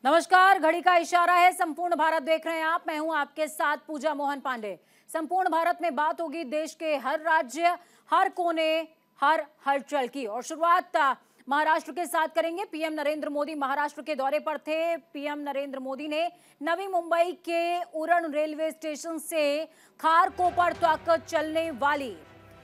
नमस्कार। घड़ी का इशारा है, संपूर्ण भारत देख रहे हैं आप। मैं हूं आपके साथ पूजा मोहन पांडे। संपूर्ण भारत में बात होगी देश के हर राज्य, हर कोने, हर हलचल की। और शुरुआत महाराष्ट्र के साथ करेंगे। पीएम नरेंद्र मोदी महाराष्ट्र के दौरे पर थे। पीएम नरेंद्र मोदी ने नवी मुंबई के उरण रेलवे स्टेशन से खारकोपर तक चलने वाली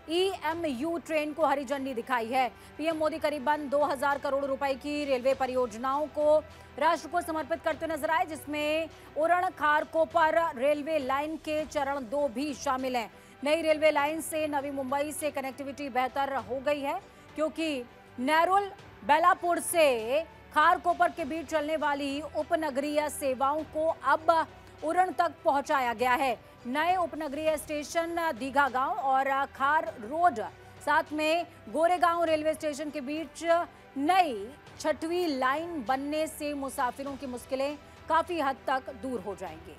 EMU ट्रेन को हरी झंडी दिखाई है। पीएम मोदी करीबन 2000 करोड़ रुपए की रेलवे परियोजनाओं को राष्ट्र को समर्पित करते नजर आए, जिसमें उरण खारकोपर रेलवे लाइन के चरण 2 भी शामिल हैं। नई रेलवे लाइन से नवी मुंबई से कनेक्टिविटी बेहतर हो गई है, क्योंकि नेरुल बेलापुर से खारकोपर के बीच चलने वाली उपनगरीय सेवाओं को अब उरण तक पहुंचाया गया है। नए उपनगरीय स्टेशन दीघा गांव और खार रोड, साथ में गोरेगांव रेलवे स्टेशन के बीच नई 6वीं लाइन बनने से मुसाफिरों की मुश्किलें काफी हद तक दूर हो जाएंगी।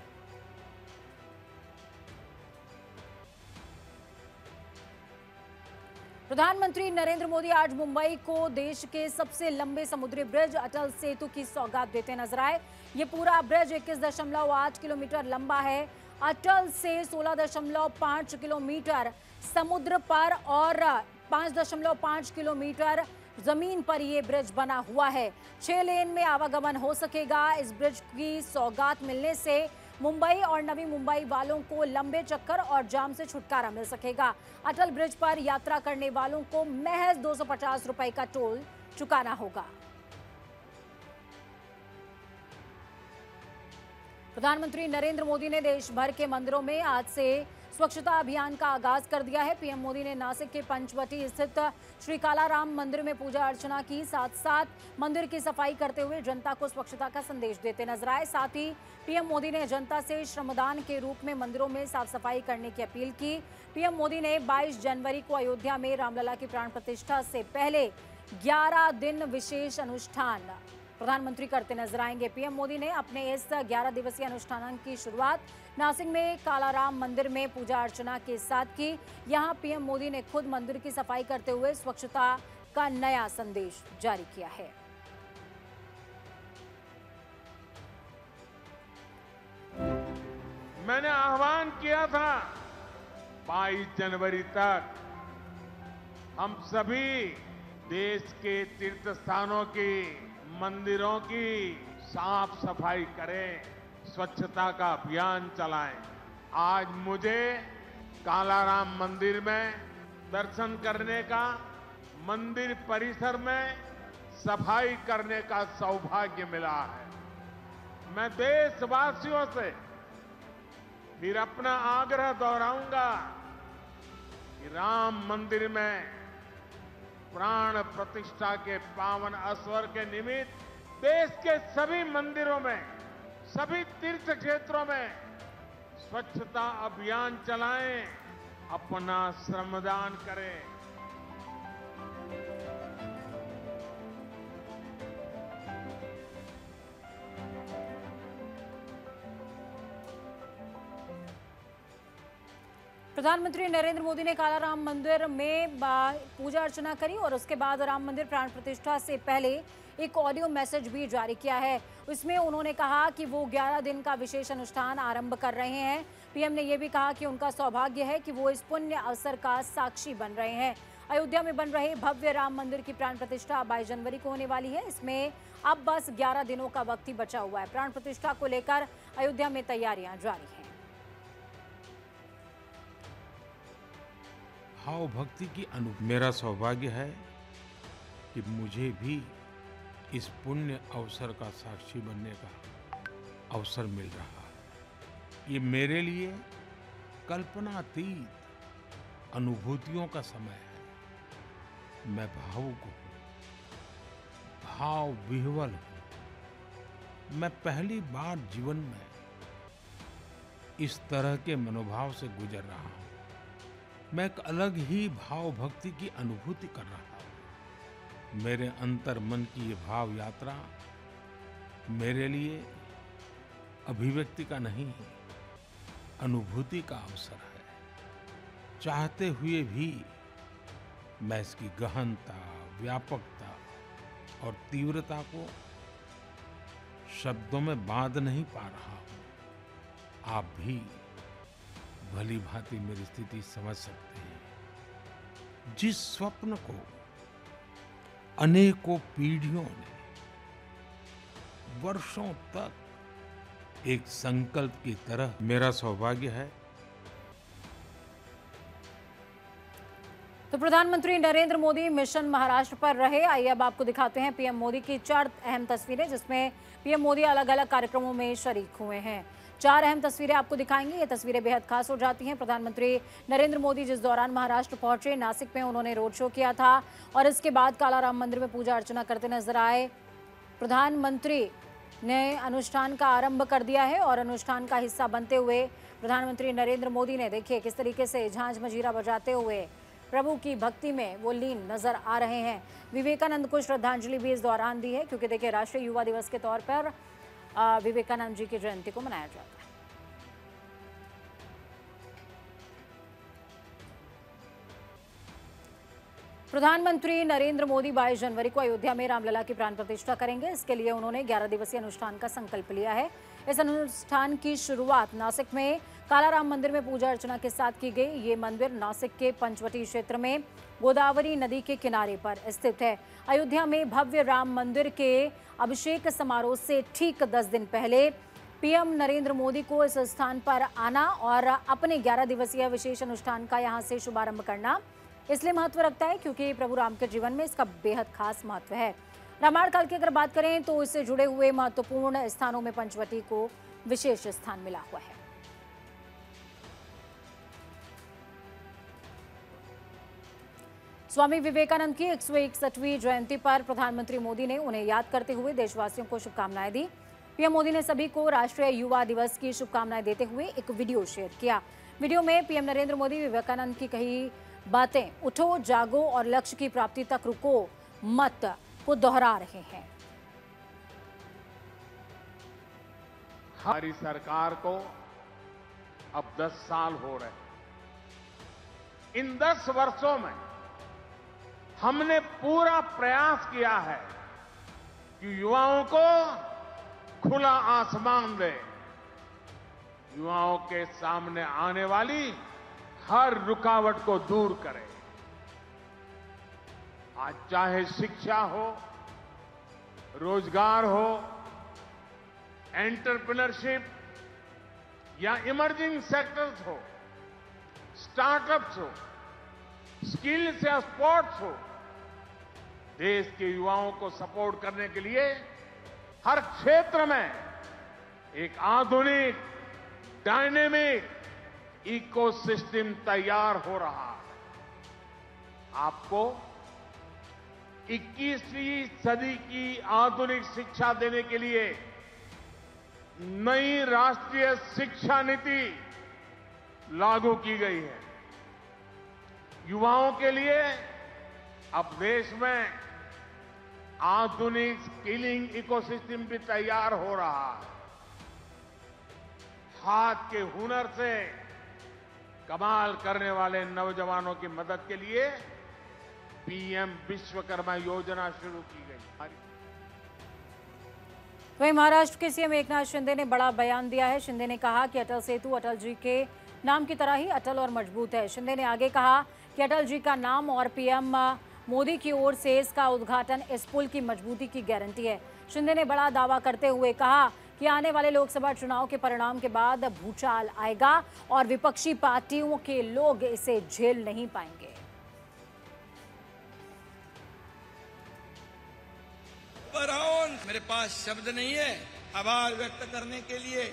प्रधानमंत्री नरेंद्र मोदी आज मुंबई को देश के सबसे लंबे समुद्री ब्रिज अटल सेतु की सौगात देते नजर आए। ये पूरा ब्रिज 21.8 किलोमीटर लंबा है। अटल से 16.5 किलोमीटर समुद्र पर और 5.5 किलोमीटर जमीन पर यह ब्रिज बना हुआ है। 6 लेन में आवागमन हो सकेगा। इस ब्रिज की सौगात मिलने से मुंबई और नवी मुंबई वालों को लंबे चक्कर और जाम से छुटकारा मिल सकेगा। अटल ब्रिज पर यात्रा करने वालों को महज 250 रुपए का टोल चुकाना होगा। प्रधानमंत्री नरेंद्र मोदी ने देश भर के मंदिरों में आज से स्वच्छता अभियान का आगाज कर दिया है। पीएम मोदी ने नासिक के पंचवटी स्थित श्री कालाराम मंदिर में पूजा अर्चना की। साथ साथ मंदिर की सफाई करते हुए जनता को स्वच्छता का संदेश देते नजर आए। साथ ही पीएम मोदी ने जनता से श्रमदान के रूप में मंदिरों में साफ सफाई करने की अपील की। पीएम मोदी ने 22 जनवरी को अयोध्या में रामलला की प्राण प्रतिष्ठा से पहले 11 दिन विशेष अनुष्ठान प्रधानमंत्री करते नजर आएंगे। पीएम मोदी ने अपने इस 11 दिवसीय अनुष्ठान की शुरुआत नासिक में कालाराम मंदिर में पूजा अर्चना के साथ की। यहां पीएम मोदी ने खुद मंदिर की सफाई करते हुए स्वच्छता का नया संदेश जारी किया है। मैंने आह्वान किया था 22 जनवरी तक हम सभी देश के तीर्थ स्थानों की, मंदिरों की साफ सफाई करें, स्वच्छता का अभियान चलाएं। आज मुझे कालाराम मंदिर में दर्शन करने का, मंदिर परिसर में सफाई करने का सौभाग्य मिला है। मैं देशवासियों से फिर अपना आग्रह दोहराऊंगा कि राम मंदिर में प्राण प्रतिष्ठा के पावन अवसर के निमित्त देश के सभी मंदिरों में, सभी तीर्थ क्षेत्रों में स्वच्छता अभियान चलाएं, अपना श्रमदान करें। प्रधानमंत्री नरेंद्र मोदी ने कालाराम मंदिर में पूजा अर्चना करी और उसके बाद राम मंदिर प्राण प्रतिष्ठा से पहले एक ऑडियो मैसेज भी जारी किया है। उसमें उन्होंने कहा कि वो 11 दिन का विशेष अनुष्ठान आरंभ कर रहे हैं। पीएम ने यह भी कहा कि उनका सौभाग्य है कि वो इस पुण्य अवसर का साक्षी बन रहे हैं। अयोध्या में बन रहे भव्य राम मंदिर की प्राण प्रतिष्ठा 22 जनवरी को होने वाली है। इसमें अब बस 11 दिनों का वक्त ही बचा हुआ है। प्राण प्रतिष्ठा को लेकर अयोध्या में तैयारियां जारी हैं। भाव भक्ति की मेरा सौभाग्य है कि मुझे भी इस पुण्य अवसर का साक्षी बनने का अवसर मिल रहा है। ये मेरे लिए कल्पनातीत अनुभूतियों का समय है। मैं भावुक हूँ, भाव विह्वल हूँ। मैं पहली बार जीवन में इस तरह के मनोभाव से गुजर रहा हूँ। मैं एक अलग ही भाव भक्ति की अनुभूति कर रहा हूँ। मेरे अंतर मन की ये भाव यात्रा मेरे लिए अभिव्यक्ति का नहीं, अनुभूति का अवसर है। चाहते हुए भी मैं इसकी गहनता, व्यापकता और तीव्रता को शब्दों में बांध नहीं पा रहा हूं। आप भी भली भांति मेरी स्थिति समझ सकते हैं। जिस स्वप्न को अनेकों पीढ़ियों ने वर्षों तक एक संकल्प की तरह, मेरा सौभाग्य है। तो प्रधानमंत्री नरेंद्र मोदी मिशन महाराष्ट्र पर रहे। आइए अब आपको दिखाते हैं पीएम मोदी की 4 अहम तस्वीरें, जिसमें पीएम मोदी अलग अलग कार्यक्रमों में शरीक हुए हैं। 4 अहम तस्वीरें आपको दिखाएंगे। ये तस्वीरें बेहद खास हो जाती हैं। प्रधानमंत्री नरेंद्र मोदी जिस दौरान महाराष्ट्र पहुंचे, नासिक में उन्होंने रोड शो किया था और इसके बाद कालाराम मंदिर में पूजा अर्चना करते नजर आए। प्रधानमंत्री ने अनुष्ठान का आरंभ कर दिया है और अनुष्ठान का हिस्सा बनते हुए प्रधानमंत्री नरेंद्र मोदी ने देखिए किस तरीके से झांझ मजीरा बजाते हुए प्रभु की भक्ति में वो लीन नजर आ रहे हैं। विवेकानंद को श्रद्धांजलि भी इस दौरान दी है, क्योंकि देखिए राष्ट्रीय युवा दिवस के तौर पर विवेकानंद जी की जयंती को मनाया जाता है। प्रधानमंत्री नरेंद्र मोदी 22 जनवरी को अयोध्या में रामलला की प्राण प्रतिष्ठा करेंगे। इसके लिए उन्होंने 11 दिवसीय अनुष्ठान का संकल्प लिया है। इस अनुष्ठान की शुरुआत नासिक में कालाराम मंदिर में पूजा अर्चना के साथ की गई। ये मंदिर नासिक के पंचवटी क्षेत्र में गोदावरी नदी के किनारे पर स्थित है। अयोध्या में भव्य राम मंदिर के अभिषेक समारोह से ठीक 10 दिन पहले पीएम नरेंद्र मोदी को इस स्थान पर आना और अपने 11 दिवसीय विशेष अनुष्ठान का यहां से शुभारंभ करना इसलिए महत्व रखता है क्योंकि प्रभु राम के जीवन में इसका बेहद खास महत्व है। रामायण काल की अगर बात करें तो इससे जुड़े हुए महत्वपूर्ण स्थानों में पंचवटी को विशेष स्थान मिला हुआ है। स्वामी विवेकानंद की 161वीं जयंती पर प्रधानमंत्री मोदी ने उन्हें याद करते हुए देशवासियों को शुभकामनाएं दी। पीएम मोदी ने सभी को राष्ट्रीय युवा दिवस की शुभकामनाएं देते हुए एक वीडियो शेयर किया। वीडियो में पीएम नरेंद्र मोदी विवेकानंद की कही बातें, उठो जागो और लक्ष्य की प्राप्ति तक रुको मत, को दोहरा रहे हैं। हमारी सरकार को अब 10 साल हो रहे हैं। इन 10 वर्षों में हमने पूरा प्रयास किया है कि युवाओं को खुला आसमान दे, युवाओं के सामने आने वाली हर रुकावट को दूर करें। आज चाहे शिक्षा हो, रोजगार हो, एंटरप्रेन्योरशिप या इमर्जिंग सेक्टर्स हो, स्टार्टअप्स हो, स्किल्स या स्पोर्ट्स हो, देश के युवाओं को सपोर्ट करने के लिए हर क्षेत्र में एक आधुनिक डायनेमिक इकोसिस्टम तैयार हो रहा है। आपको 21वीं सदी की आधुनिक शिक्षा देने के लिए नई राष्ट्रीय शिक्षा नीति लागू की गई है। युवाओं के लिए अब देश में आधुनिक स्किलिंग इकोसिस्टम भी तैयार हो रहा है। हाथ के हुनर से कमाल करने वाले नौजवानों की मदद के लिए पीएम विश्वकर्मा योजना शुरू की गई। वहीं महाराष्ट्र के सीएम एकनाथ शिंदे ने बड़ा बयान दिया है। शिंदे ने कहा कि अटल सेतु अटल जी के नाम की तरह ही अटल और मजबूत है। शिंदे ने आगे कहा कि अटल जी का नाम और पीएम मोदी की ओर से इसका उद्घाटन इस पुल की मजबूती की गारंटी है। शिंदे ने बड़ा दावा करते हुए कहा कि आने वाले लोकसभा चुनाव के परिणाम के बाद भूचाल आएगा और विपक्षी पार्टियों के लोग इसे झेल नहीं पाएंगे। मेरे पास शब्द नहीं है आभार व्यक्त करने के लिए,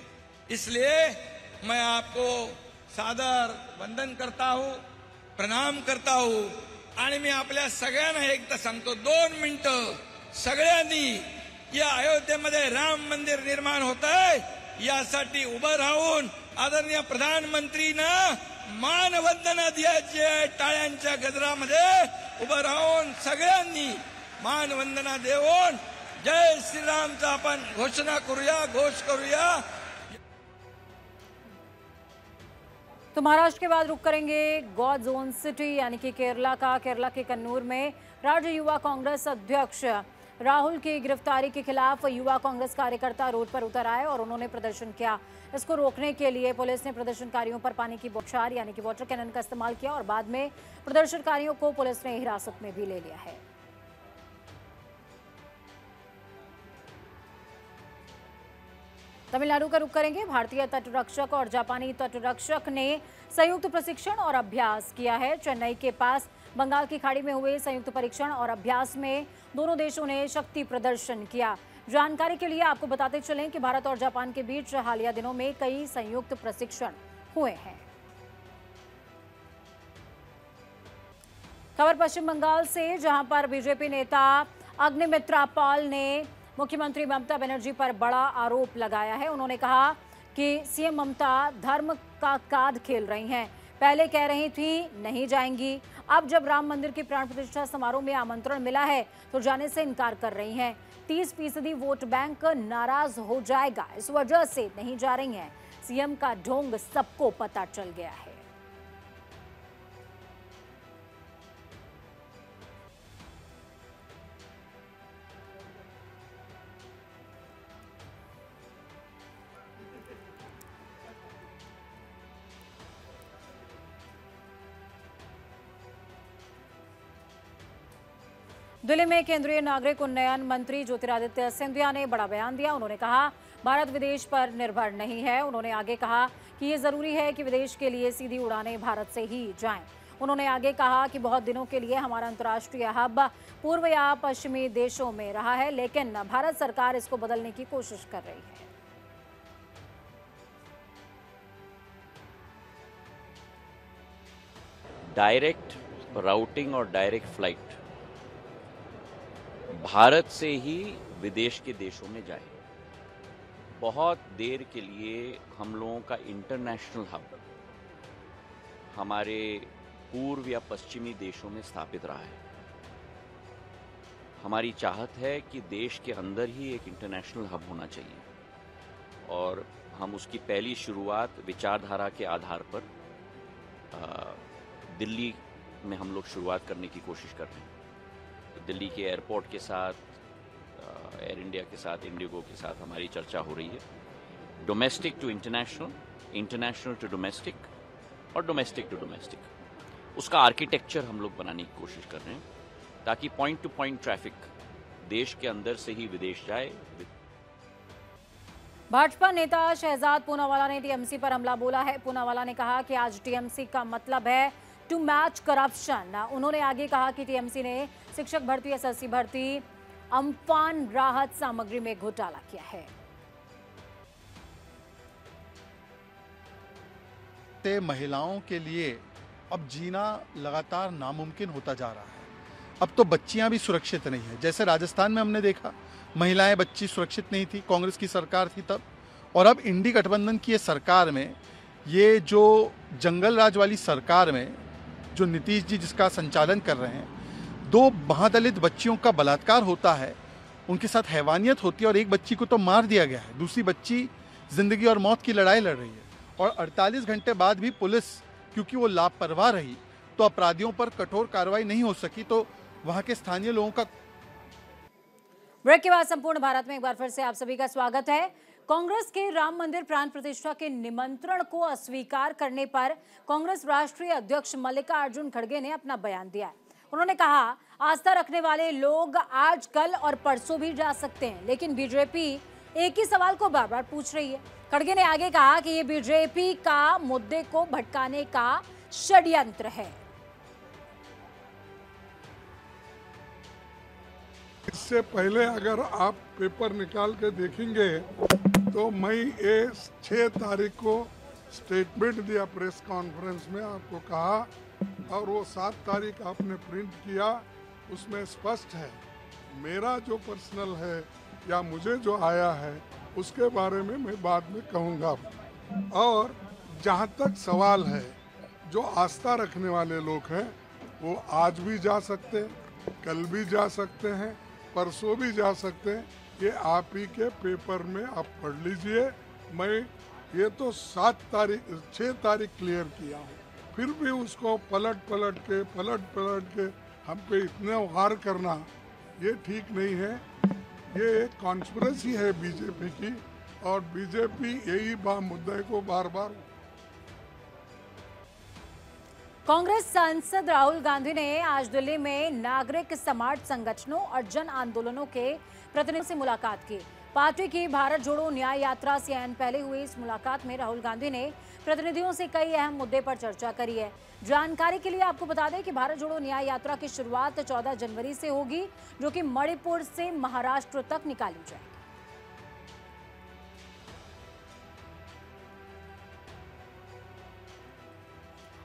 इसलिए मैं आपको सादर वंदन करता हूं, प्रणाम करता हूं आणि मी आपल्या सगळ्यांना एकदा सांगतो 2 मिनिटं सगळ्यांनी या अयोध्येमध्ये राम मंदिर निर्माण होत आहे यासाठी उभं राहून आदरणीय प्रधानमंत्रींना मानवंदना द्यायची आहे। टाळ्यांच्या गजरामध्ये उभं राहून सगळ्यांनी मानवंदना देऊन जय श्रीरामचा आपण घोषणा करूया, घोष करूया। तो महाराष्ट्र के बाद रुक करेंगे गॉड जोन सिटी यानी कि केरला का। केरला के कन्नूर में राज्य युवा कांग्रेस अध्यक्ष राहुल की गिरफ्तारी के खिलाफ युवा कांग्रेस कार्यकर्ता रोड पर उतर आए और उन्होंने प्रदर्शन किया। इसको रोकने के लिए पुलिस ने प्रदर्शनकारियों पर पानी की बौछार यानी कि वाटर कैनन का इस्तेमाल किया और बाद में प्रदर्शनकारियों को पुलिस ने हिरासत में भी ले लिया है। तमिलनाडु का रुख करेंगे। भारतीय तटरक्षक और जापानी तटरक्षक ने संयुक्त प्रशिक्षण और अभ्यास किया है। चेन्नई के पास बंगाल की खाड़ी में हुए संयुक्त परीक्षण और अभ्यास में दोनों देशों ने शक्ति प्रदर्शन किया। जानकारी के लिए आपको बताते चलें कि भारत और जापान के बीच हालिया दिनों में कई संयुक्त प्रशिक्षण हुए हैं। खबर पश्चिम बंगाल से, जहां पर बीजेपी नेता अग्निमित्रा पाल ने मुख्यमंत्री ममता बनर्जी पर बड़ा आरोप लगाया है। उन्होंने कहा कि सीएम ममता धर्म का काद खेल रही हैं। पहले कह रही थी नहीं जाएंगी, अब जब राम मंदिर की प्राण प्रतिष्ठा समारोह में आमंत्रण मिला है तो जाने से इनकार कर रही हैं। 30% वोट बैंक नाराज हो जाएगा, इस वजह से नहीं जा रही हैं। सीएम का ढोंग सबको पता चल गया है। दिल्ली में केंद्रीय नागरिक उन्नयन मंत्री ज्योतिरादित्य सिंधिया ने बड़ा बयान दिया। उन्होंने कहा भारत विदेश पर निर्भर नहीं है। उन्होंने आगे कहा कि ये जरूरी है कि विदेश के लिए सीधी उड़ानें भारत से ही जाएं। उन्होंने आगे कहा कि बहुत दिनों के लिए हमारा अंतर्राष्ट्रीय हब पूर्व या पश्चिमी देशों में रहा है, लेकिन भारत सरकार इसको बदलने की कोशिश कर रही है। डायरेक्ट राउटिंग और डायरेक्ट फ्लाइट भारत से ही विदेश के देशों में जाए। बहुत देर के लिए हम लोगों का इंटरनेशनल हब हमारे पूर्व या पश्चिमी देशों में स्थापित रहा है। हमारी चाहत है कि देश के अंदर ही एक इंटरनेशनल हब होना चाहिए और हम उसकी पहली शुरुआत विचारधारा के आधार पर दिल्ली में हम लोग शुरुआत करने की कोशिश कर रहे हैं। दिल्ली के एयरपोर्ट के साथ, एयर इंडिया के साथ, इंडिगो के साथ हमारी चर्चा हो रही है। Domestic to international, international to domestic और डोमेस्टिक टू डोमेस्टिक, उसका आर्किटेक्चर हम लोग बनाने की कोशिश कर रहे हैं ताकि पॉइंट टू पॉइंट ट्रैफिक देश के अंदर से ही विदेश जाए। भाजपा नेता शहजाद पूनावाला ने टीएमसी पर हमला बोला है। पूनावाला ने कहा कि आज टीएमसी का मतलब है टू मैच करप्शन। उन्होंने आगे कहा कि टीएमसी ने शिक्षक भर्ती, एसएससी भर्ती, अम्फान राहत सामग्री में घोटाला किया है। महिलाओं के लिए अब जीना लगातार नामुमकिन होता जा रहा है। अब तो बच्चियां भी सुरक्षित नहीं है। जैसे राजस्थान में हमने देखा महिलाएं, बच्ची सुरक्षित नहीं थी, कांग्रेस की सरकार थी तब, और अब इंडी गठबंधन की सरकार में, ये जो जंगल राज वाली सरकार में जो नीतीश जी जिसका संचालन कर रहे हैं, 2 महादलित बच्चियों का बलात्कार होता है, उनके साथ हैवानियत होती है और एक बच्ची को तो मार दिया गया है, दूसरी बच्ची जिंदगी और मौत की लड़ाई लड़ रही है और 48 घंटे बाद भी पुलिस क्योंकि वो लापरवाह रही तो अपराधियों पर कठोर कार्रवाई नहीं हो सकी। तो वहां के स्थानीय लोगों का। ब्रेक के बाद संपूर्ण भारत में एक बार फिर से आप सभी का स्वागत है। कांग्रेस के राम मंदिर प्राण प्रतिष्ठा के निमंत्रण को अस्वीकार करने पर कांग्रेस राष्ट्रीय अध्यक्ष मल्लिकार्जुन खड़गे ने अपना बयान दिया है। उन्होंने कहा आस्था रखने वाले लोग आज, कल और परसों भी जा सकते हैं, लेकिन बीजेपी एक ही सवाल को बार बार पूछ रही है। खड़गे ने आगे कहा कि ये बीजेपी का मुद्दे को भटकाने का षड्यंत्र है। इससे पहले अगर आप पेपर निकाल के देखेंगे तो मई 6 तारीख को स्टेटमेंट दिया प्रेस कॉन्फ्रेंस में, आपको कहा, और वो 7 तारीख आपने प्रिंट किया, उसमें स्पष्ट है। मेरा जो पर्सनल है या मुझे जो आया है उसके बारे में मैं बाद में कहूँगा। और जहाँ तक सवाल है, जो आस्था रखने वाले लोग हैं वो आज भी जा सकते हैं, कल भी जा सकते हैं, परसों भी जा सकते हैं। ये आप ही के पेपर में आप पढ़ लीजिए। मैं ये तो 6 तारीख क्लियर किया हूँ, फिर भी उसको पलट पलट के हम पे इतने वार करना, ये ठीक नहीं है। ये एक कॉन्स्पिरेसी है बीजेपी की, और बीजेपी यही मुद्दे को बार बार। कांग्रेस सांसद राहुल गांधी ने आज दिल्ली में नागरिक समाज संगठनों और जन आंदोलनों के प्रतिनिधियों से मुलाकात की। पार्टी की भारत जोड़ो न्याय यात्रा से ऐन पहले हुई इस मुलाकात में राहुल गांधी ने प्रतिनिधियों से कई अहम मुद्दे पर चर्चा करी है। जानकारी के लिए आपको बता दें कि भारत जोड़ो न्याय यात्रा की शुरुआत 14 जनवरी से होगी, जो कि मणिपुर से महाराष्ट्र तक निकाली जाएगी।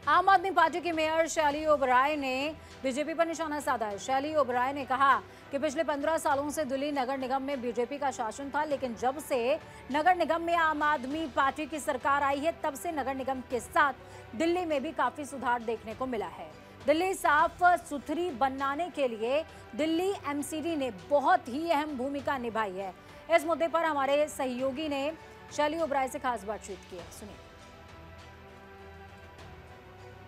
आम आदमी पार्टी की मेयर शैली ओबराय ने बीजेपी पर निशाना साधा है। शैली ओबराय ने कहा कि पिछले 15 सालों से दिल्ली नगर निगम में बीजेपी का शासन था, लेकिन जब से नगर निगम में आम आदमी पार्टी की सरकार आई है, तब से नगर निगम के साथ दिल्ली में भी काफी सुधार देखने को मिला है। दिल्ली साफ सुथरी बनाने के लिए दिल्ली एमसीडी ने बहुत ही अहम भूमिका निभाई है। इस मुद्दे पर हमारे सहयोगी ने शैली ओबराय से खास बातचीत की है, सुनिए।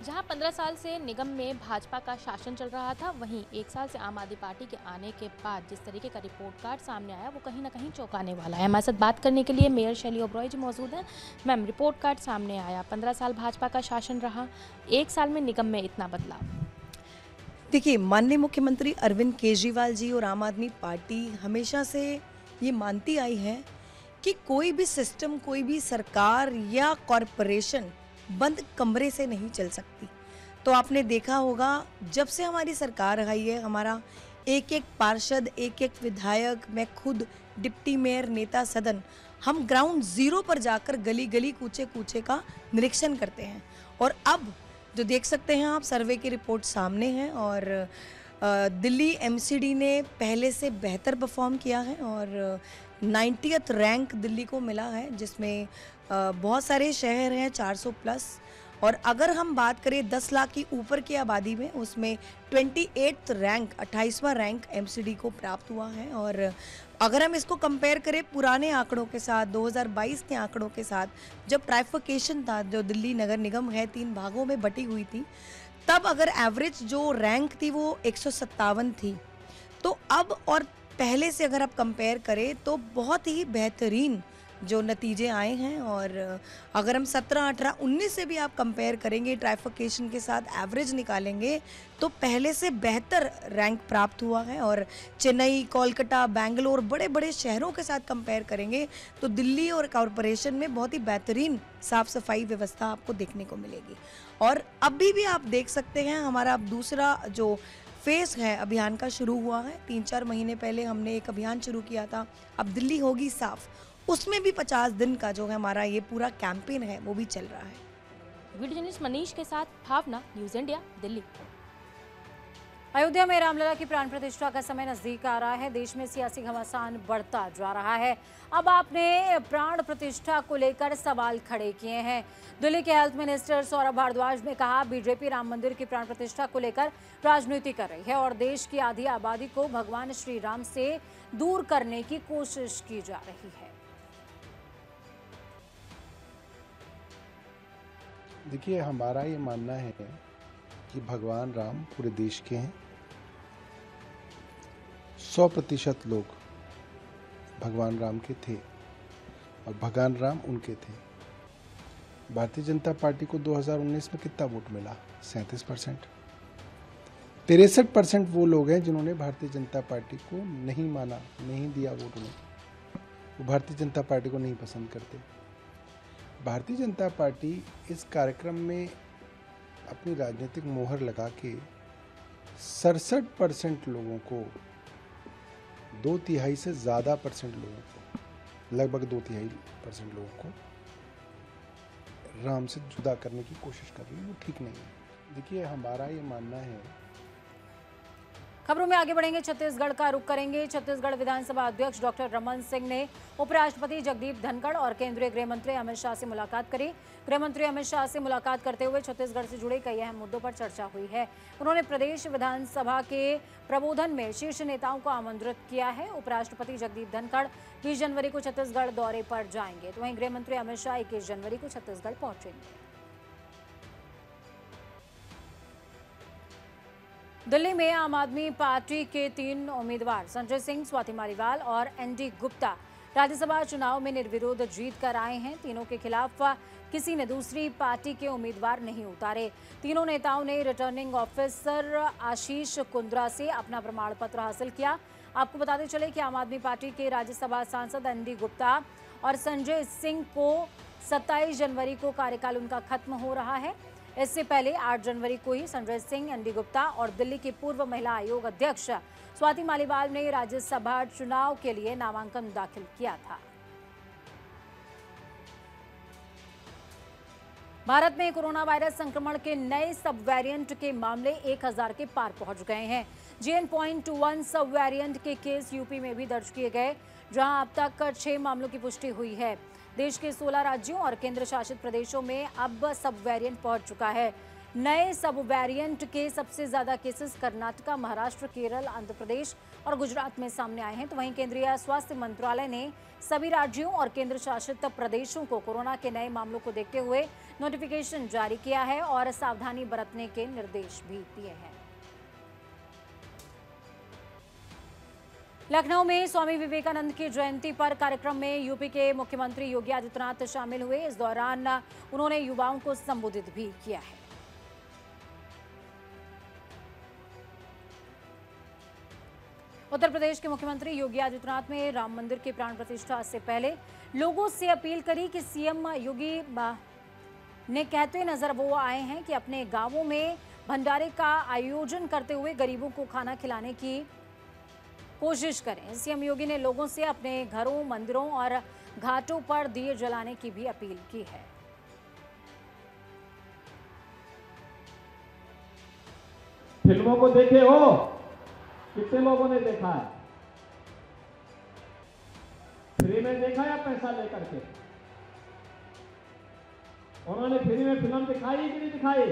जहां 15 साल से निगम में भाजपा का शासन चल रहा था, वहीं 1 साल से आम आदमी पार्टी के आने के बाद जिस तरीके का रिपोर्ट कार्ड सामने आया, वो कहीं ना कहीं चौंकाने वाला है। हमारे साथ बात करने के लिए मेयर शैली ओबराय जी मौजूद हैं। मैम, रिपोर्ट कार्ड सामने आया, 15 साल भाजपा का शासन रहा, 1 साल में निगम में इतना बदलाव। देखिए, माननीय मुख्यमंत्री अरविंद केजरीवाल जी और आम आदमी पार्टी हमेशा से ये मानती आई है कि कोई भी सिस्टम, कोई भी सरकार या कॉरपोरेशन बंद कमरे से नहीं चल सकती। तो आपने देखा होगा, जब से हमारी सरकार आई है, हमारा एक एक पार्षद, एक एक विधायक, मैं खुद डिप्टी मेयर, नेता सदन, हम ग्राउंड जीरो पर जाकर गली गली, कूचे कूचे का निरीक्षण करते हैं। और अब जो देख सकते हैं आप, सर्वे की रिपोर्ट सामने है और दिल्ली एमसीडी ने पहले से बेहतर परफॉर्म किया है और 90th रैंक दिल्ली को मिला है, जिसमें बहुत सारे शहर हैं 400 प्लस। और अगर हम बात करें 10 लाख की ऊपर की आबादी में, उसमें 28th रैंक, 28वां रैंक एमसीडी को प्राप्त हुआ है। और अगर हम इसको कंपेयर करें पुराने आंकड़ों के साथ, 2022 के आंकड़ों के साथ, जब ट्राइफिकेशन था, जो दिल्ली नगर निगम है 3 भागों में बटी हुई थी, तब अगर एवरेज जो रैंक थी वो 157 थी। तो अब और पहले से अगर आप कंपेयर करें तो बहुत ही बेहतरीन जो नतीजे आए हैं। और अगर हम 17, 18, 19 से भी आप कंपेयर करेंगे, ट्राइफिकेशन के साथ एवरेज निकालेंगे, तो पहले से बेहतर रैंक प्राप्त हुआ है। और चेन्नई, कोलकाता, बेंगलोर, बड़े बड़े शहरों के साथ कंपेयर करेंगे तो दिल्ली और कॉरपोरेशन में बहुत ही बेहतरीन साफ सफाई व्यवस्था आपको देखने को मिलेगी। और अभी भी आप देख सकते हैं, हमारा अब दूसरा जो फेस है अभियान का शुरू हुआ है। 3-4 महीने पहले हमने एक अभियान शुरू किया था, अब दिल्ली होगी साफ, उसमें भी 50 दिन का जो है हमारा ये पूरा कैंपेन है वो भी चल रहा है। वीडियो जर्नलिस्ट मनीष के साथ भावना, न्यूज़ इंडिया, दिल्ली। अयोध्या में रामलला की प्राण प्रतिष्ठा का समय नजदीक आ रहा है। देश में सियासी घमासान बढ़ता जा रहा है। अब आपने प्राण प्रतिष्ठा को लेकर सवाल खड़े किए हैं। दिल्ली के हेल्थ मिनिस्टर सौरभ भारद्वाज ने कहा, बीजेपी राम मंदिर की प्राण प्रतिष्ठा को लेकर राजनीति कर रही है और देश की आधी आबादी को भगवान श्री राम से दूर करने की कोशिश की जा रही है। देखिए, हमारा ये मानना है कि भगवान राम पूरे देश के हैं। 100% लोग भगवान राम के थे और भगवान राम उनके थे। भारतीय जनता पार्टी को 2019 में कितना वोट मिला? 37%। 63% वो लोग हैं जिन्होंने भारतीय जनता पार्टी को नहीं माना, नहीं दिया वोट उन्हें। वो भारतीय जनता पार्टी को नहीं पसंद करते। भारतीय जनता पार्टी इस कार्यक्रम में अपनी राजनीतिक मोहर लगा के 67% लोगों को, 2/3 से ज़्यादा परसेंट लोगों को, लगभग 2/3% लोगों को राम से जुदा करने की कोशिश कर रही है। वो ठीक नहीं है। देखिए, हमारा ये मानना है। खबरों में आगे बढ़ेंगे, छत्तीसगढ़ का रुख करेंगे। छत्तीसगढ़ विधानसभा अध्यक्ष डॉक्टर रमन सिंह ने उपराष्ट्रपति जगदीप धनखड़ और केंद्रीय गृह मंत्री अमित शाह से मुलाकात करी। गृह मंत्री अमित शाह से मुलाकात करते हुए छत्तीसगढ़ से जुड़े कई अहम मुद्दों पर चर्चा हुई है। उन्होंने प्रदेश विधानसभा के प्रबोधन में शीर्ष नेताओं को आमंत्रित किया है। उपराष्ट्रपति जगदीप धनखड़ 20 जनवरी को छत्तीसगढ़ दौरे पर जाएंगे, तो वहीं गृह मंत्री अमित शाह 21 जनवरी को छत्तीसगढ़ पहुंचेंगे। दिल्ली में आम आदमी पार्टी के 3 उम्मीदवार संजय सिंह, स्वाति मालीवाल और एनडी गुप्ता राज्यसभा चुनाव में निर्विरोध जीत कर आए हैं। तीनों के खिलाफ किसी ने दूसरी पार्टी के उम्मीदवार नहीं उतारे। तीनों नेताओं ने रिटर्निंग ऑफिसर आशीष कुंद्रा से अपना प्रमाण पत्र हासिल किया। आपको बताते चले कि आम आदमी पार्टी के राज्यसभा सांसद एनडी गुप्ता और संजय सिंह को 27 जनवरी को कार्यकाल उनका खत्म हो रहा है। इससे पहले 8 जनवरी को ही संजय सिंह, एनडी गुप्ता और दिल्ली की पूर्व महिला आयोग अध्यक्ष स्वाति मालीवाल ने राज्यसभा चुनाव के लिए नामांकन दाखिल किया था। भारत में कोरोना वायरस संक्रमण के नए सब वेरिएंट के मामले 1000 के पार पहुंच गए हैं। JN.21 सब वेरिएंट के केस यूपी में भी दर्ज किए गए, जहां अब तक 6 मामलों की पुष्टि हुई है। देश के 16 राज्यों और केंद्र शासित प्रदेशों में अब सब वेरिएंट पहुंच चुका है। नए सब वेरिएंट के सबसे ज्यादा केसेस कर्नाटक, महाराष्ट्र, केरल, आंध्र प्रदेश और गुजरात में सामने आए हैं। तो वहीं केंद्रीय स्वास्थ्य मंत्रालय ने सभी राज्यों और केंद्र शासित प्रदेशों को कोरोना के नए मामलों को देखते हुए नोटिफिकेशन जारी किया है और सावधानी बरतने के निर्देश भी दिए हैं। लखनऊ में स्वामी विवेकानंद की जयंती पर कार्यक्रम में यूपी के मुख्यमंत्री योगी आदित्यनाथ शामिल हुए। इस दौरान उन्होंने युवाओं को संबोधित भी किया है। उत्तर प्रदेश के मुख्यमंत्री योगी आदित्यनाथ ने राम मंदिर की प्राण प्रतिष्ठा से पहले लोगों से अपील करी कि सीएम योगी ने कहते नजर वो आए हैं कि अपने गांवों में भंडारे का आयोजन करते हुए गरीबों को खाना खिलाने की कोशिश करें। सीएम योगी ने लोगों से अपने घरों, मंदिरों और घाटों पर दिए जलाने की भी अपील की है। फिल्मों को देखे हो? कितने लोगों ने देखा है? फ्री में देखा या पैसा लेकर के? उन्होंने फ्री में फिल्म दिखाई कि नहीं दिखाई?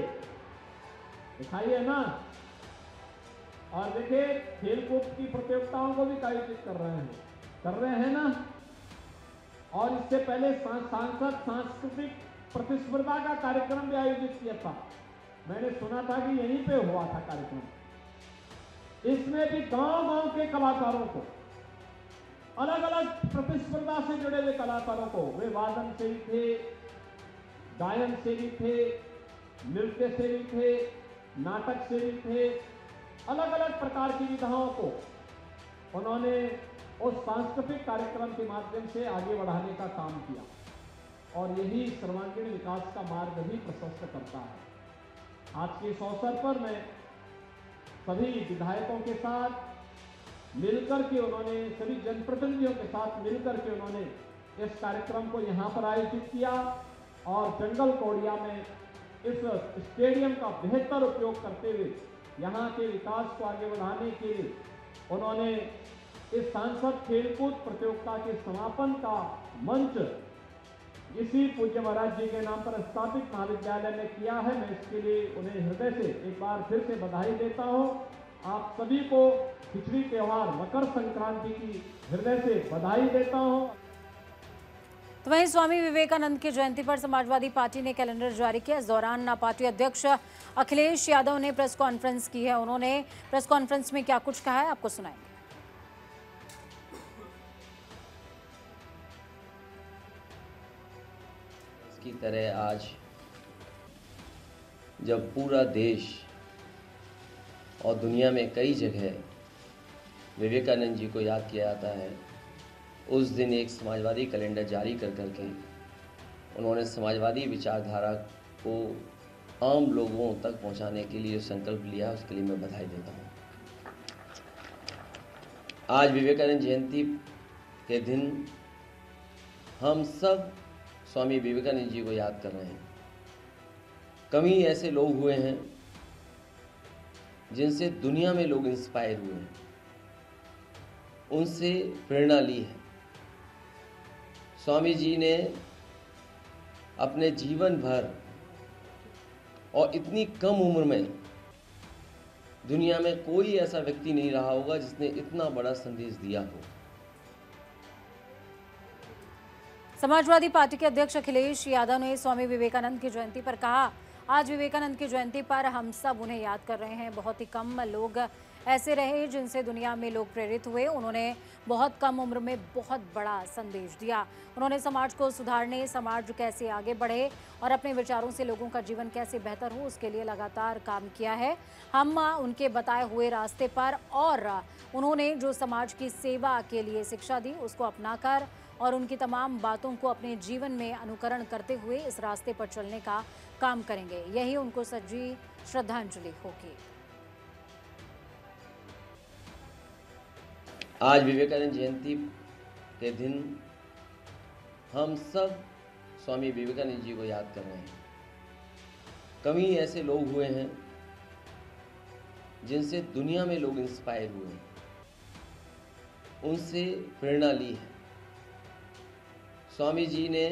दिखाई है ना। और देखिए, खेलकूद की प्रतियोगिताओं को भी आयोजित कर रहे हैं ना। और इससे पहले सांसद सांस्कृतिक प्रतिस्पर्धा का कार्यक्रम भी आयोजित किया था। मैंने सुना था कि यहीं पे हुआ था कार्यक्रम। इसमें भी गांव-गांव के कलाकारों को, अलग अलग प्रतिस्पर्धा से जुड़े हुए कलाकारों को, वे वादन से भी थे, गायन से भी थे, नृत्य से भी थे, नाटक से भी थे, अलग अलग प्रकार की विधाओं को उन्होंने उस सांस्कृतिक कार्यक्रम के माध्यम से आगे बढ़ाने का काम किया। और यही सर्वांगीण विकास का मार्ग भी प्रशस्त करता है। आज के इस अवसर पर मैं सभी विधायकों के साथ मिलकर के, उन्होंने सभी जनप्रतिनिधियों के साथ मिलकर के उन्होंने इस कार्यक्रम को यहाँ पर आयोजित किया और जंगल कौड़िया में इस स्टेडियम का बेहतर उपयोग करते हुए यहाँ के विकास को आगे बढ़ाने के लिए उन्होंने इस सांसद खेलकूद प्रतियोगिता के समापन का मंच इसी पूज्य महाराज जी के नाम पर स्थापित महाविद्यालय में किया है। मैं इसके लिए उन्हें हृदय से एक बार फिर से बधाई देता हूँ। आप सभी को खिचड़ी त्योहार मकर संक्रांति की हृदय से बधाई देता हूँ। तो वहीं स्वामी विवेकानंद की जयंती पर समाजवादी पार्टी ने कैलेंडर जारी किया। इस दौरान पार्टी अध्यक्ष अखिलेश यादव ने प्रेस कॉन्फ्रेंस की है। उन्होंने प्रेस कॉन्फ्रेंस में क्या कुछ कहा है, आपको सुनाएंगे। की तरह आज जब पूरा देश और दुनिया में कई जगह विवेकानंद जी को याद किया जाता है, उस दिन एक समाजवादी कैलेंडर जारी कर करके उन्होंने समाजवादी विचारधारा को आम लोगों तक पहुंचाने के लिए संकल्प लिया, उसके लिए मैं बधाई देता हूं। आज विवेकानंद जयंती के दिन हम सब स्वामी विवेकानंद जी को याद कर रहे हैं। कमी ऐसे लोग हुए हैं जिनसे दुनिया में लोग इंस्पायर हुए हैं, उनसे प्रेरणा ली है। स्वामी जी ने अपने जीवन भर और इतनी कम उम्र में, दुनिया में कोई ऐसा व्यक्ति नहीं रहा होगा जिसने इतना बड़ा संदेश दिया हो। समाजवादी पार्टी के अध्यक्ष अखिलेश यादव ने स्वामी विवेकानंद की जयंती पर कहा, आज विवेकानंद की जयंती पर हम सब उन्हें याद कर रहे हैं। बहुत ही कम लोग ऐसे रहे जिनसे दुनिया में लोग प्रेरित हुए। उन्होंने बहुत कम उम्र में बहुत बड़ा संदेश दिया। उन्होंने समाज को सुधारने, समाज कैसे आगे बढ़े और अपने विचारों से लोगों का जीवन कैसे बेहतर हो, उसके लिए लगातार काम किया है। हम उनके बताए हुए रास्ते पर और उन्होंने जो समाज की सेवा के लिए शिक्षा दी, उसको अपनाकर और उनकी तमाम बातों को अपने जीवन में अनुकरण करते हुए इस रास्ते पर चलने का काम करेंगे। यही उनको सच्ची श्रद्धांजलि होगी। आज विवेकानंद जयंती के दिन हम सब स्वामी विवेकानंद जी को याद कर रहे हैं। कम ही ऐसे लोग हुए हैं जिनसे दुनिया में लोग इंस्पायर हुए हैं, उनसे प्रेरणा ली है। स्वामी जी ने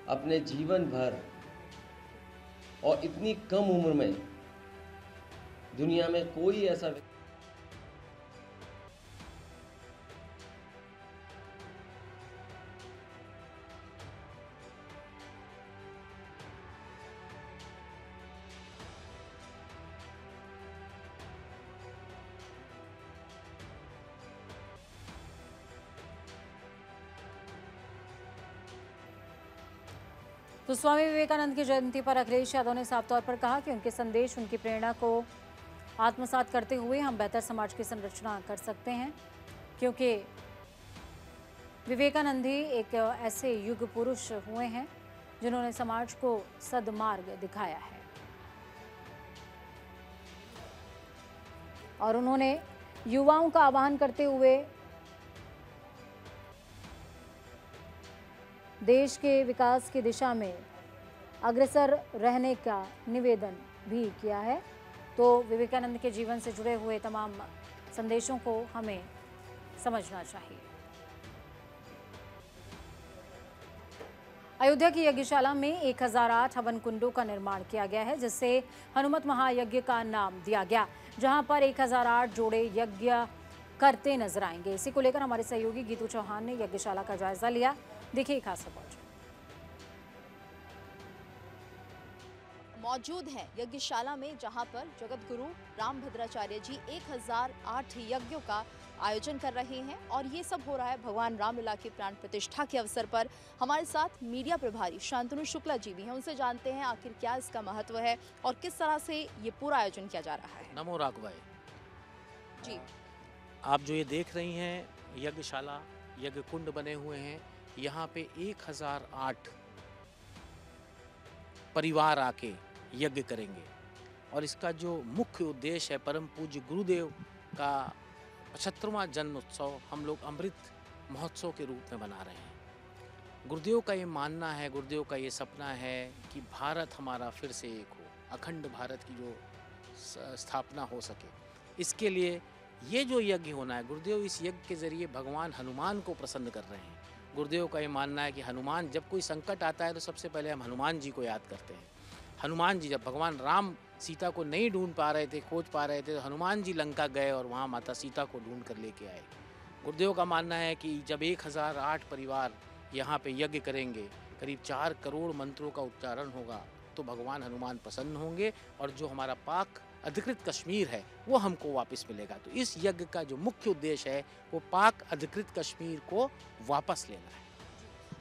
अपने जीवन भर और इतनी कम उम्र में दुनिया में कोई ऐसा तो स्वामी विवेकानंद की जयंती पर अखिलेश यादव ने साफ तौर पर कहा कि उनके संदेश, उनकी प्रेरणा को आत्मसात करते हुए हम बेहतर समाज की संरचना कर सकते हैं, क्योंकि विवेकानंद ही एक ऐसे युग पुरुष हुए हैं जिन्होंने समाज को सद्मार्ग दिखाया है। और उन्होंने युवाओं का आह्वान करते हुए देश के विकास की दिशा में अग्रसर रहने का निवेदन भी किया है। तो विवेकानंद के जीवन से जुड़े हुए तमाम संदेशों को हमें समझना चाहिए। अयोध्या की यज्ञशाला में 1008 हवन कुंडों का निर्माण किया गया है, जिससे हनुमत महायज्ञ का नाम दिया गया, जहां पर 1008 जोड़े यज्ञ करते नजर आएंगे। इसी को लेकर हमारे सहयोगी गीतू चौहान ने यज्ञशाला का जायजा लिया। देखिए खास रिपोर्ट। मौजूद है यज्ञशाला में, जहां पर जगत गुरु रामभद्राचार्य जी 1008 यज्ञों का आयोजन कर रहे हैं और ये सब हो रहा है भगवान रामलला की प्राण प्रतिष्ठा के अवसर पर। हमारे साथ मीडिया प्रभारी शांतनु शुक्ला जी भी हैं, उनसे जानते हैं आखिर क्या इसका महत्व है और किस तरह से ये पूरा आयोजन किया जा रहा है। नमो राघवाय जी, आप जो ये देख रही हैं यज्ञशाला, यज्ञ कुंड बने हुए हैं। यहाँ पे 1008 परिवार आके यज्ञ करेंगे और इसका जो मुख्य उद्देश्य है, परम पूज्य गुरुदेव का 75वां जन्म उत्सव हम लोग अमृत महोत्सव के रूप में बना रहे हैं। गुरुदेव का ये मानना है, गुरुदेव का ये सपना है कि भारत हमारा फिर से एक हो, अखंड भारत की जो स्थापना हो सके। इसके लिए ये जो यज्ञ होना है, गुरुदेव इस यज्ञ के जरिए भगवान हनुमान को प्रसन्न कर रहे हैं। गुरुदेव का ये मानना है कि हनुमान, जब कोई संकट आता है तो सबसे पहले हम हनुमान जी को याद करते हैं। हनुमान जी, जब भगवान राम सीता को नहीं ढूंढ पा रहे थे, खोज पा रहे थे, तो हनुमान जी लंका गए और वहाँ माता सीता को ढूंढ कर लेके आए। गुरुदेव का मानना है कि जब 1008 परिवार यहाँ पे यज्ञ करेंगे, करीब 4 करोड़ मंत्रों का उच्चारण होगा, तो भगवान हनुमान प्रसन्न होंगे और जो हमारा पाक अधिकृत कश्मीर है वो हमको वापस मिलेगा। तो इस यज्ञ का जो मुख्य उद्देश्य है वो पाक अधिकृत कश्मीर को वापस लेना है।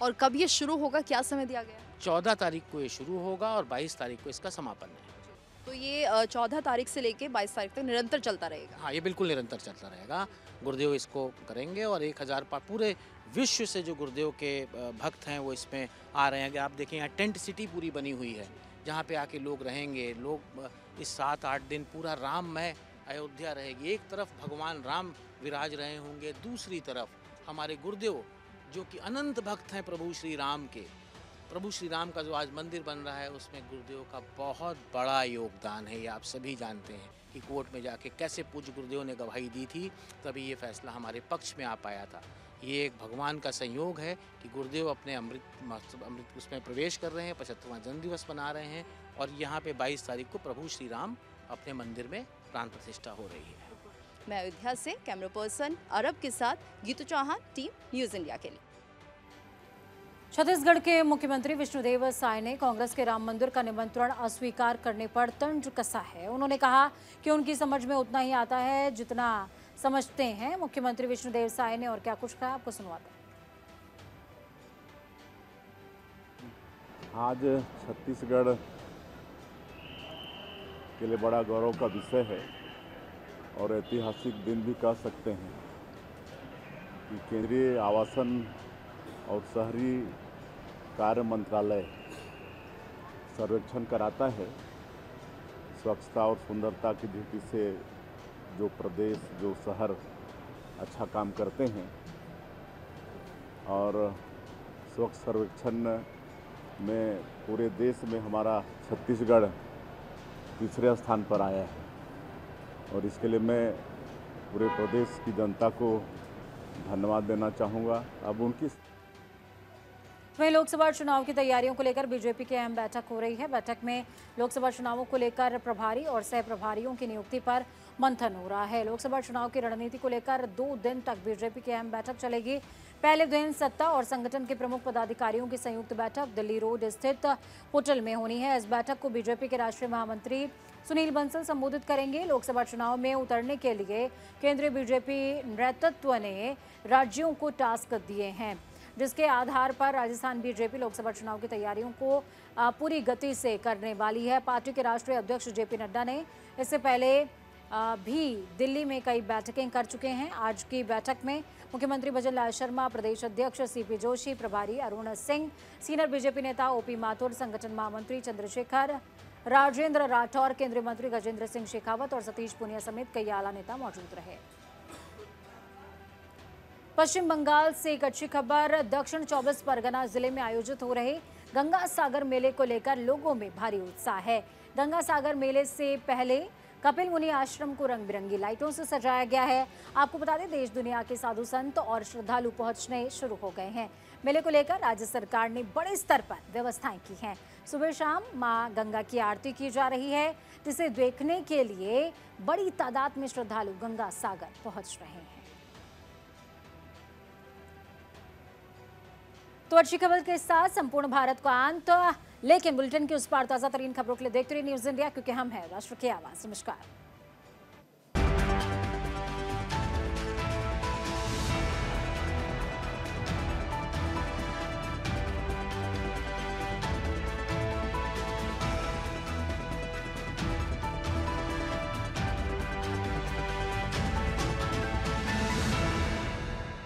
और कब ये शुरू होगा, क्या समय दिया गया है? 14 तारीख को ये शुरू होगा और 22 तारीख को इसका समापन है। तो ये 14 तारीक से लेके 22 तारीख तक निरंतर चलता रहेगा? हाँ, ये बिल्कुल निरंतर चलता रहेगा। गुरुदेव इसको करेंगे और 1000 पूरे विश्व से जो गुरुदेव के भक्त हैं वो इसमें आ रहे हैं। कि आप देखें यहाँ टेंट सिटी पूरी बनी हुई है, जहाँ पे आके लोग रहेंगे। लोग इस 7-8 दिन पूरा राममय अयोध्या रहेगी। एक तरफ भगवान राम विराज रहे होंगे, दूसरी तरफ हमारे गुरुदेव जो कि अनंत भक्त हैं प्रभु श्री राम के। प्रभु श्री राम का जो आज मंदिर बन रहा है उसमें गुरुदेव का बहुत बड़ा योगदान है। ये आप सभी जानते हैं कि कोर्ट में जाके कैसे पूज्य गुरुदेव ने गवाही दी थी, तभी ये फैसला हमारे पक्ष में आ पाया था। ये एक भगवान का संयोग है कि गुरुदेव अपने अमृत उसमें प्रवेश कर रहे हैं, 75वां जन्मदिवस मना रहे हैं और यहाँ पे 22 तारीख को प्रभु श्री राम अपने मंदिर में प्राण प्रतिष्ठा हो रही है। मैं अयोध्या से कैमरा पर्सन अरब के साथ Geetu Chauhan, team news India के लिए। छत्तीसगढ़ के मुख्यमंत्री विष्णुदेव साय ने कांग्रेस के राम मंदिर का निमंत्रण अस्वीकार करने पर तंज कसा है। उन्होंने कहा कि उनकी समझ में उतना ही आता है जितना समझते हैं। मुख्यमंत्री विष्णुदेव साय ने और क्या कुछ कहा, आपको सुनवाते हैं। आज छत्तीसगढ़ के लिए बड़ा गौरव का विषय है और ऐतिहासिक दिन भी कह सकते हैं कि केंद्रीय आवासन और शहरी कार्य मंत्रालय सर्वेक्षण कराता है स्वच्छता और सुंदरता की दृष्टि से जो प्रदेश, जो शहर अच्छा काम करते हैं, और स्वच्छ सर्वेक्षण में पूरे देश में हमारा छत्तीसगढ़ तीसरे स्थान पर आया है और इसके लिए मैं पूरे प्रदेश की जनता को धन्यवाद देना चाहूँगा। अब उनकी वहीं लोकसभा चुनाव की तैयारियों को लेकर बीजेपी की अहम बैठक हो रही है। बैठक में लोकसभा चुनावों को लेकर प्रभारी और सह प्रभारियों की नियुक्ति पर मंथन हो रहा है। लोकसभा चुनाव की रणनीति को लेकर 2 दिन तक बीजेपी की अहम बैठक चलेगी। पहले दिन सत्ता और संगठन के प्रमुख पदाधिकारियों की संयुक्त बैठक दिल्ली रोड स्थित होटल में होनी है। इस बैठक को बीजेपी के राष्ट्रीय महामंत्री सुनील बंसल संबोधित करेंगे। लोकसभा चुनाव में उतरने के लिए केंद्रीय बीजेपी नेतृत्व ने राज्यों को टास्क दिए हैं, जिसके आधार पर राजस्थान बीजेपी लोकसभा चुनाव की तैयारियों को पूरी गति से करने वाली है। पार्टी के राष्ट्रीय अध्यक्ष जेपी नड्डा ने इससे पहले भी दिल्ली में कई बैठकें कर चुके हैं। आज की बैठक में मुख्यमंत्री भजनलाल शर्मा, प्रदेश अध्यक्ष सीपी जोशी, प्रभारी अरुण सिंह, सीनियर बीजेपी नेता ओपी माथुर, संगठन महामंत्री चंद्रशेखर, राजेंद्र राठौर, केंद्रीय मंत्री गजेंद्र सिंह शेखावत और सतीश पूनिया समेत कई आला नेता मौजूद रहे। पश्चिम बंगाल से एक अच्छी खबर। दक्षिण 24 परगना जिले में आयोजित हो रहे गंगा सागर मेले को लेकर लोगों में भारी उत्साह है। गंगा सागर मेले से पहले कपिल मुनि आश्रम को रंग बिरंगी लाइटों से सजाया गया है। आपको बता दें, देश दुनिया के साधु संत और श्रद्धालु पहुंचने शुरू हो गए हैं। मेले को लेकर राज्य सरकार ने बड़े स्तर पर व्यवस्थाएं की हैं। सुबह शाम मां गंगा की आरती की जा रही है, जिसे देखने के लिए बड़ी तादाद में श्रद्धालु गंगा सागर पहुंच रहे हैं। तो अच्छी खबर के साथ संपूर्ण भारत का अंत, लेकिन बुलेटिन के उस पार ताजा तरीन खबरों के लिए देखते रहिए न्यूज़ इंडिया, क्योंकि हम हैं राष्ट्र की आवाज। नमस्कार।